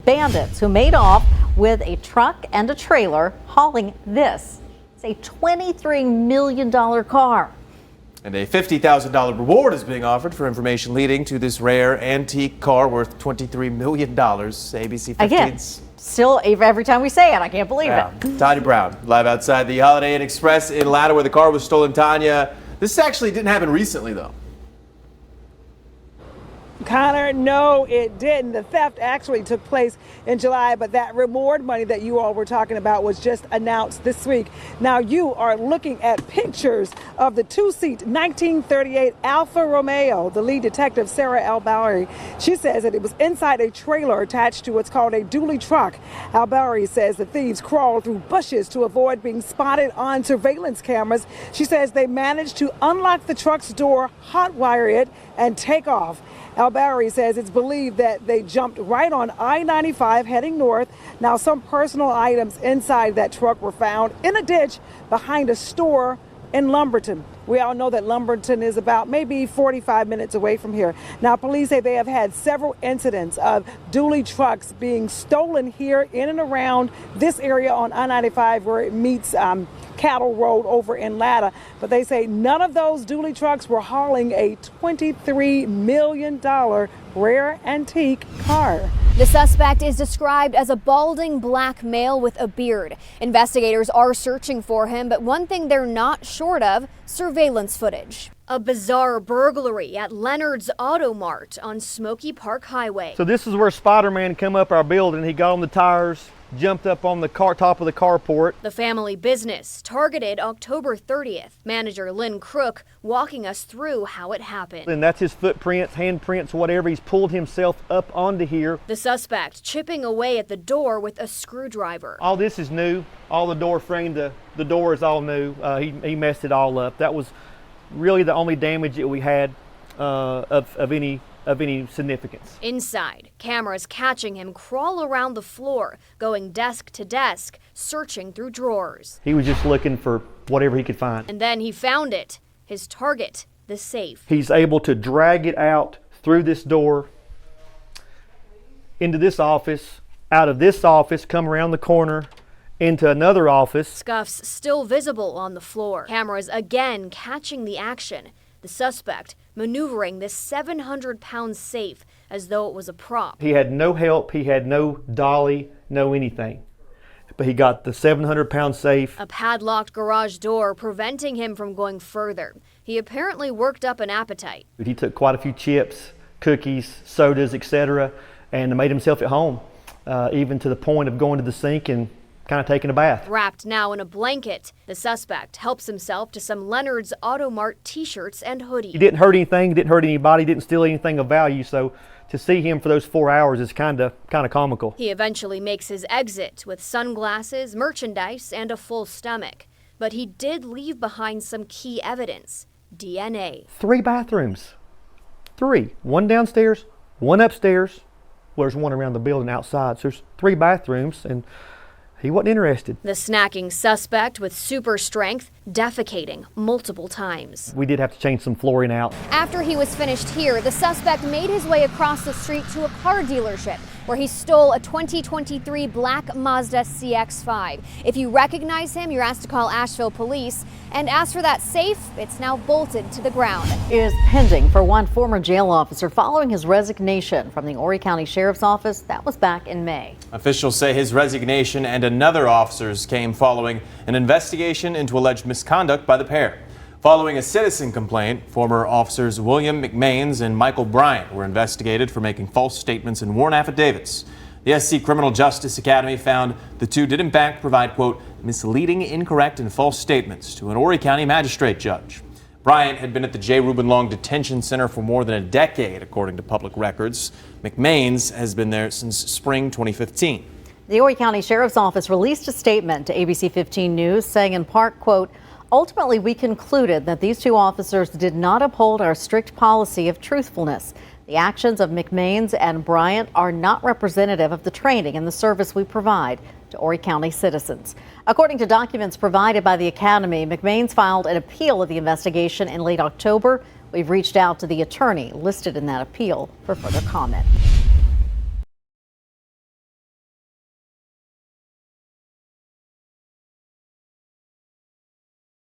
bandits who made off with a truck and a trailer hauling this. It's a $23 million car. And a $50,000 reward is being offered for information leading to this rare antique car worth $23 million. ABC 15's. Again, still, every time we say it, I can't believe it. Tanya Brown, live outside the Holiday Inn Express in Latta where the car was stolen. Tanya, this actually didn't happen recently, though. Connor, no, it didn't. The theft actually took place in July, but that reward money that you all were talking about was just announced this week. Now you are looking at pictures of the two-seat 1938 Alfa Romeo. The lead detective, Sara Albarri, she says that it was inside a trailer attached to what's called a dually truck. Albarri says the thieves crawled through bushes to avoid being spotted on surveillance cameras. She says they managed to unlock the truck's door, hotwire it, and take off. Albarri says it's believed that they jumped right on I-95 heading north. Now, some personal items inside that truck were found in a ditch behind a store in Lumberton. We all know that Lumberton is about maybe 45 minutes away from here. Now, police say they have had several incidents of dually trucks being stolen here in and around this area on I-95 where it meets Cattle Road over in Latta. But they say none of those dually trucks were hauling a $23 million rare antique car. The suspect is described as a balding black male with a beard. Investigators are searching for him, but one thing they're not short of, surveillance footage. A bizarre burglary at Leonard's Auto Mart on Smoky Park Highway. So this is where Spider-Man come up our building. He got on the tires, jumped up on the top of the carport. The family business targeted October 30th. Manager Lynn Crook walking us through how it happened. And that's his footprints, handprints, whatever. He's pulled himself up onto here. The suspect chipping away at the door with a screwdriver. All this is new. All the door frame, the door is all new. He messed it all up. That was really the only damage that we had of any significance. Inside, cameras catching him crawl around the floor, going desk to desk, searching through drawers. He was just looking for whatever he could find. And then he found it, his target, the safe. He's able to drag it out through this door, into this office, out of this office, come around the corner, into another office. Scuffs still visible on the floor. Cameras again catching the action. The suspect maneuvering this 700-pound safe as though it was a prop. He had no help, he had no dolly, no anything. But he got the 700-pound safe. A padlocked garage door preventing him from going further. He apparently worked up an appetite. He took quite a few chips, cookies, sodas, etc., and made himself at home, even to the point of going to the sink and kind of taking a bath. Wrapped now in a blanket, the suspect helps himself to some Leonard's Auto Mart t-shirts and hoodies. He didn't hurt anything, didn't hurt anybody, didn't steal anything of value, so to see him for those 4 hours is kind of comical. He eventually makes his exit with sunglasses, merchandise, and a full stomach. But he did leave behind some key evidence, DNA. 3 bathrooms. 3. One downstairs, one upstairs. Well, there's one around the building outside, so there's 3 bathrooms, and he wasn't interested. The snacking suspect with super strength, defecating multiple times. We did have to change some flooring out. After he was finished here, the suspect made his way across the street to a car dealership where he stole a 2023 black Mazda CX-5. If you recognize him, you're asked to call Asheville police. And as for that safe, it's now bolted to the ground. Is pending for one former jail officer following his resignation from the Horry County Sheriff's Office. That was back in May. Officials say his resignation and another officer's came following an investigation into alleged misconduct by the pair. Following a citizen complaint, former officers William McMains and Michael Bryant were investigated for making false statements in sworn affidavits. The SC Criminal Justice Academy found the two did in fact provide, quote, misleading, incorrect, and false statements to an Horry County magistrate judge. Bryant had been at the J. Reuben Long Detention Center for more than a decade, according to public records. McMains has been there since spring 2015. The Horry County Sheriff's Office released a statement to ABC 15 News saying in part, quote, ultimately, we concluded that these two officers did not uphold our strict policy of truthfulness. The actions of McMains and Bryant are not representative of the training and the service we provide to Horry County citizens. According to documents provided by the Academy, McMains filed an appeal of the investigation in late October. We've reached out to the attorney listed in that appeal for further comment.